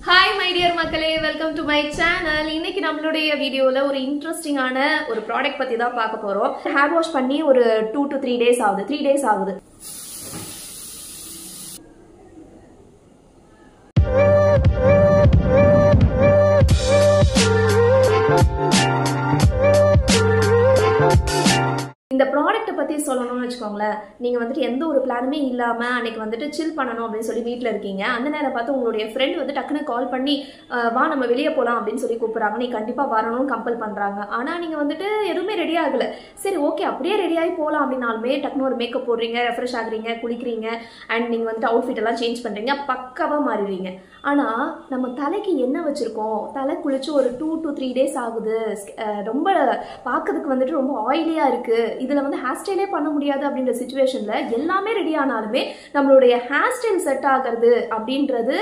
Hi my dear மக்களே, welcome to my channel. இன்னைக்கு நம்மளுடைய வீடியோல ஒரு இன்ட்ரஸ்டிங்கான ஒரு ப்ராடக்ட் பத்தி தான் பார்க்க போறோம். ஹேர் வாஷ் பண்ணி ஒரு 2 to 3 days ஆகுது. 3 days ஆகுது. இந்த ப்ராடக்ட்டை பத்தி சொல்லணும்னு வெச்சுக்கோங்களேன். நீங்க வந்துட்டு எந்த ஒரு பிளானுமே இல்லாம அன்னைக்கு வந்துட்டு சில் பண்ணணும் அப்படினு சொல்லி வீட்ல இருக்கீங்க. அந்த நேரம் பார்த்து உங்களுடைய friend வந்து டக்குனு கால் பண்ணி வா நம்ம வெளிய போலாம் அப்படினு சொல்லி கூப்பிடுறாங்க. நீ கண்டிப்பா வரணும் கம்பல் பண்றாங்க. ஆனா நீங்க வந்துட்டு எதுவுமே ரெடி ஆகல. சரி ஓகே அப்படியே ரெடி ஆகி போலாம் அப்படினாலுமே டக்குனு ஒரு மேக்கப் போடுறீங்க, ரெஃப்ரெஷ் ஆகுறீங்க, குளிக்கிறீங்க அண்ட் நீங்க வந்துட்டு அவுட்ஃபிட் எல்லாம் சேஞ்ச் பண்றீங்க, பக்காவா மாறிடுவீங்க. ஆனா நம்ம தலைக்கு என்ன வச்சிருக்கோம்? தலை குளிச்சு ஒரு 2 to 3 days ஆகுது. ரொம்ப பார்க்கிறதுக்கு வந்துட்டு ரொம்ப ஆயிலியா இருக்கு. இதுல வந்து ஹேர் ஸ்டைலே பண்ண முடியாது அப்படின்ற சிச்சுவேஷன்ல எல்லாமே ரெடி ஆனாலுமே நம்மளுடைய ஹேர் ஸ்டைல் செட் ஆகிறது அப்படின்றது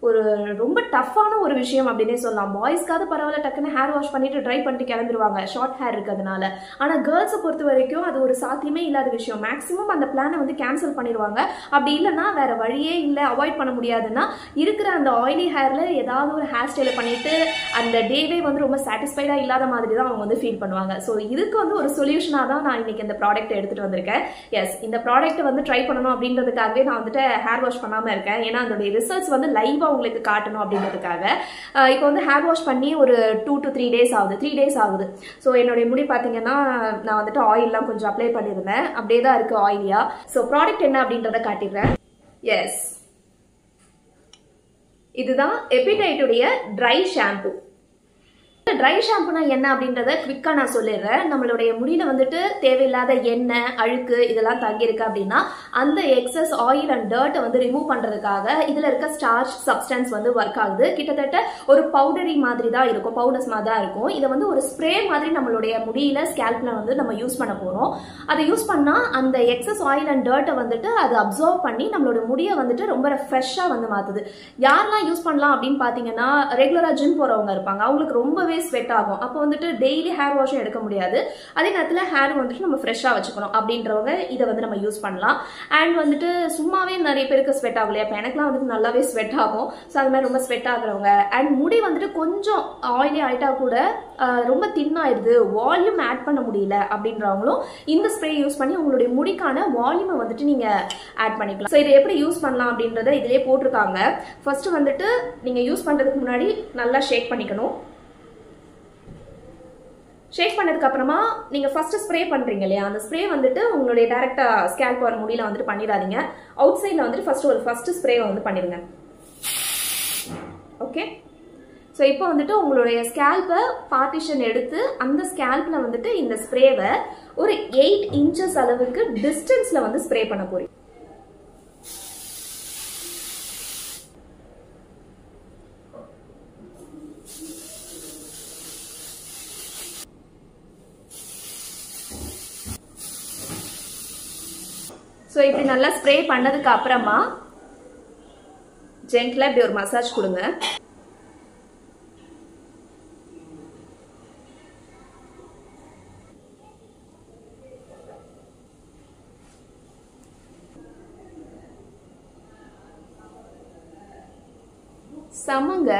ஒரு ரொம்ப டஃப்பான ஒரு விஷயம் அப்படின்னே சொல்லலாம். பாய்ஸ்க்காவது பரவாயில்ல, டக்குன்னு ஹேர் வாஷ் பண்ணிட்டு ட்ரை பண்ணிட்டு கிளம்பிடுவாங்க ஷார்ட் ஹேர் இருக்கிறதுனால. ஆனா கேர்ள்ஸை பொறுத்த வரைக்கும் அது ஒரு சாத்தியமே இல்லாத விஷயம். மேக்ஸிமம் அந்த பிளானை வந்து கேன்சல் பண்ணிடுவாங்க. அப்படி இல்லைன்னா வேற வழியே இல்லை, அவாய்ட் பண்ண முடியாதுன்னா இருக்கிற அந்த ஆயிலி ஹேர்ல ஏதாவது ஒரு ஹேர் ஸ்டைலை பண்ணிட்டு அந்த டேவே வந்து ரொம்ப சாட்டிஸ்ஃபைடா இல்லாத மாதிரி தான் அவங்க வந்து ஃபீல் பண்ணுவாங்க. ஸோ இதுக்கு வந்து ஒரு சொல்யூஷனாக தான் நான் இன்னைக்கு இந்த ப்ராடக்ட் எடுத்துட்டு வந்திருக்கேன். எஸ், இந்த ப்ராடக்ட் வந்து ட்ரை பண்ணணும் அப்படின்றதுக்காகவே நான் வந்துட்டு ஹேர் வாஷ் பண்ணாம இருக்கேன். ஏன்னா அதோடைய ரிசல்ட்ஸ் வந்து லைவா உங்களுக்கு காட்டணும் அப்படின்றதுக்காக. இப்போ வந்து ஹேர் வாஷ் பண்ணி ஒரு 2 to 3 days ஆகுது. 3 days ஆகுது. ஸோ என்னுடைய முடி பார்த்தீங்கன்னா நான் வந்துட்டு ஆயில்லாம் கொஞ்சம் அப்ளை பண்ணியிருந்தேன். அப்படியே தான் இருக்கு ஆயிலியா. ஸோ ப்ராடக்ட் என்ன அப்படின்றத காட்டிடுறேன். எஸ், இதுதான் எபிடைட்டுடைய ட்ரை ஷாம்பு. ட்ரை ஷாம்புனா என்ன அப்படின்றத குவிக்கா நான் சொல்லிடுறேன். நம்மளுடைய முடியில வந்துட்டு தேவையில்லாத எண்ணெய், அழுக்கு இதெல்லாம் தங்கியிருக்கு அப்படின்னா அந்த எக்ஸஸ் ஆயில் அண்ட் டர்ட்டை வந்து ரிமூவ் பண்றதுக்காக இதுல இருக்க ஸ்டார்ச் சப்ஸ்டன்ஸ் வந்து ஒர்க் ஆகுது. கிட்டத்தட்ட ஒரு பவுடரி மாதிரி தான் இருக்கும், பவுடர்ஸ் மாதிரி தான் இருக்கும். இதை வந்து ஒரு ஸ்ப்ரே மாதிரி நம்மளுடைய முடியில ஸ்கேல்ப்ல வந்து நம்ம யூஸ் பண்ண போறோம். அதை யூஸ் பண்ணா அந்த எக்ஸஸ் ஆயில் அண்ட் டர்ட்டை வந்துட்டு அது அப்சர்வ் பண்ணி நம்மளோட முடியை வந்துட்டு ரொம்ப ஃப்ரெஷ்ஷா வந்து மாத்துது. யாரெல்லாம் யூஸ் பண்ணலாம் அப்படின்னு பாத்தீங்கன்னா, ரெகுலரா ஜிம் போறவங்க இருப்பாங்க, அவங்களுக்கு ரொம்பவே ஸ்வெட் ஆகும். அப்போ வந்துட்டு டெய்லி ஹேர் வாஷும் எடுக்க முடியாது. அதே நேரத்தில் ஹேர் வந்துட்டு நம்ம ஃப்ரெஷ்ஷா வச்சுக்கணும் அப்படின்றவங்க இதை வந்து நம்ம யூஸ் பண்ணலாம். அண்ட் வந்துட்டு சும்மாவே நிறைய பேருக்கு ஸ்வெட் ஆகும் இல்லையா? இப்போ எனக்குலாம் வந்துட்டு நல்லாவே ஸ்வெட் ஆகும். ஸோ அது மாதிரி ரொம்ப ஸ்வெட் ஆகுறவங்க அண்ட் முடி வந்துட்டு கொஞ்சம் ஆயிலி ஆயிட்டா கூட ரொம்ப தின்னாயிருது, வால்யூம் ஆட் பண்ண முடியல அப்படின்றவங்களும் இந்த ஸ்ப்ரே யூஸ் பண்ணி உங்களுடைய முடிக்கான வால்யூமை வந்துட்டு நீங்க ஆட் பண்ணிக்கலாம். ஸோ இதை எப்படி யூஸ் பண்ணலாம் அப்படின்றத இதிலே போட்டிருக்காங்க. ஃபர்ஸ்ட் வந்துட்டு நீங்க யூஸ் பண்றதுக்கு முன்னாடி நல்லா ஷேக் பண்ணிக்கணும். ஷேக் பண்ணதுக்கு அப்புறமா நீங்க ஃபர்ஸ்ட் ஸ்ப்ரே பண்றீங்க இல்லையா, அந்த ஸ்ப்ரே வந்துட்டு உங்களுடைய டைரக்டா ஸ்கேல்ப் ஒரு முடியில வந்துட்டு பண்ணிடாதீங்க. அவுட் சைட்ல வந்துட்டு ஃபர்ஸ்ட் ஸ்ப்ரே வந்து பண்ணிடுங்க. ஓகே, ஸோ இப்போ வந்துட்டு உங்களுடைய ஸ்கேல்பை பார்ட்டிஷன் எடுத்து அந்த ஸ்கேல்ப்ல வந்துட்டு இந்த ஸ்ப்ரேவை ஒரு 8 inches அளவுக்கு டிஸ்டன்ஸ்ல வந்து ஸ்ப்ரே பண்ண போறீங்க. ஸோ இப்படி நல்லா ஸ்ப்ரே பண்ணதுக்கு அப்புறமா ஜென்ட்லா இப்படி ஒரு மசாஜ் கொடுங்க. சமங்க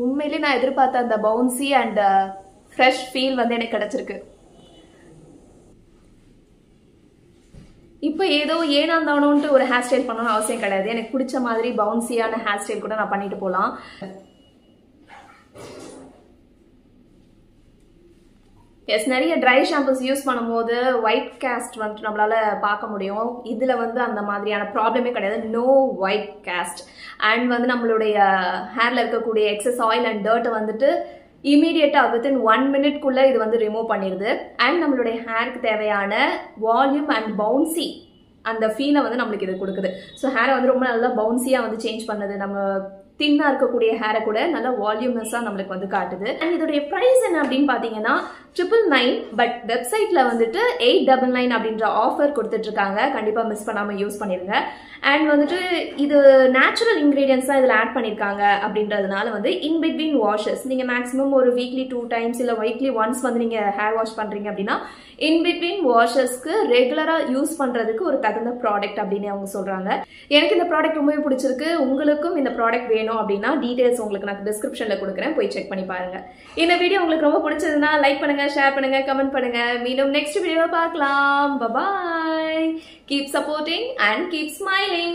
உண்மையிலே நான் எதிர்பார்த்த அந்த பவுன்சி அண்ட் ஃப்ரெஷ் ஃபீல் வந்து எனக்கு கிடைச்சிருக்கு. இப்போ ஏதோ ஏனாந்தானோன்ட்டு ஒரு ஹேர் ஸ்டைல் பண்ணணும்னு அவசியம் கிடையாது. எனக்கு பிடிச்ச மாதிரி பவுன்சியான ஹேர் ஸ்டைல் கூட நான் பண்ணிட்டு போகலாம். எஸ், நிறைய ட்ரை ஷாம்பூஸ் யூஸ் பண்ணும்போது ஒயிட் காஸ்ட் வந்துட்டு நம்மளால பார்க்க முடியும். இதுல வந்து அந்த மாதிரியான ப்ராப்ளமே கிடையாது. No white cost. அண்ட் வந்து நம்மளுடைய ஹேர்ல இருக்கக்கூடிய எக்ஸஸ் ஆயில் அண்ட் டர்ட்டை வந்துட்டு இமீடியட்டா வித்தின் 1 minute இது வந்து ரிமூவ் பண்ணிடுது. அண்ட் நம்மளுடைய ஹேருக்கு தேவையான வால்யூம் அண்ட் பவுன்சி அந்த ஃபீலை வந்து நம்மளுக்கு இது கொடுக்குது. ஸோ ஹேரை வந்து ரொம்ப நல்லா பவுன்சியா வந்து சேஞ்ச் பண்ணுது. நம்ம தின்னா இருக்கக்கூடிய ஹேரை கூட நல்லா வால்யூமஸாக நம்மளுக்கு வந்து காட்டுது. அண்ட் இதோடைய ப்ரைஸ் என்ன அப்படின்னு பார்த்தீங்கன்னா 999, பட் வெப்சைட்டில் வந்துட்டு 899 அப்படின்ற ஆஃபர் கொடுத்துட்ருக்காங்க. கண்டிப்பாக மிஸ் பண்ணாமல் யூஸ் பண்ணிடுங்க. அண்ட் வந்துட்டு இது நேச்சுரல் இன்க்ரீடியன்ஸ் தான் இதில் ஆட் பண்ணியிருக்காங்க அப்படின்றதுனால வந்து இன் பிட்வீன் வாஷஸ் நீங்கள் மேக்ஸிமம் ஒரு வீக்லி 2 டைம்ஸ் இல்லை வீக்லி ஒன்ஸ் வந்து நீங்கள் ஹேர் வாஷ் பண்ணுறீங்க அப்படின்னா இன் பிட்வீன் வாஷஸ்க்கு ரெகுலராக யூஸ் பண்ணுறதுக்கு ஒரு தகுந்த ப்ராடக்ட் அப்படின்னு அவங்க சொல்கிறாங்க. எனக்கு இந்த ப்ராடக்ட் ரொம்பவே பிடிச்சிருக்கு. உங்களுக்கும் இந்த ப்ராடக்ட் வேணும் அப்படின்னா டீட்டெயில்ஸ் உங்களுக்கு நான் டிஸ்கிரிப்ஷனில் கொடுக்குறேன், போய் செக் பண்ணி பாருங்கள். இந்த வீடியோ உங்களுக்கு ரொம்ப பிடிச்சதுன்னா லைக் பண்ணுங்கள், ஷேர் பண்ணுங்கள், கமெண்ட் பண்ணுங்கள். மீண்டும் நெக்ஸ்ட் வீடியோவை பார்க்கலாம். பாய். Keep supporting and keep smiling.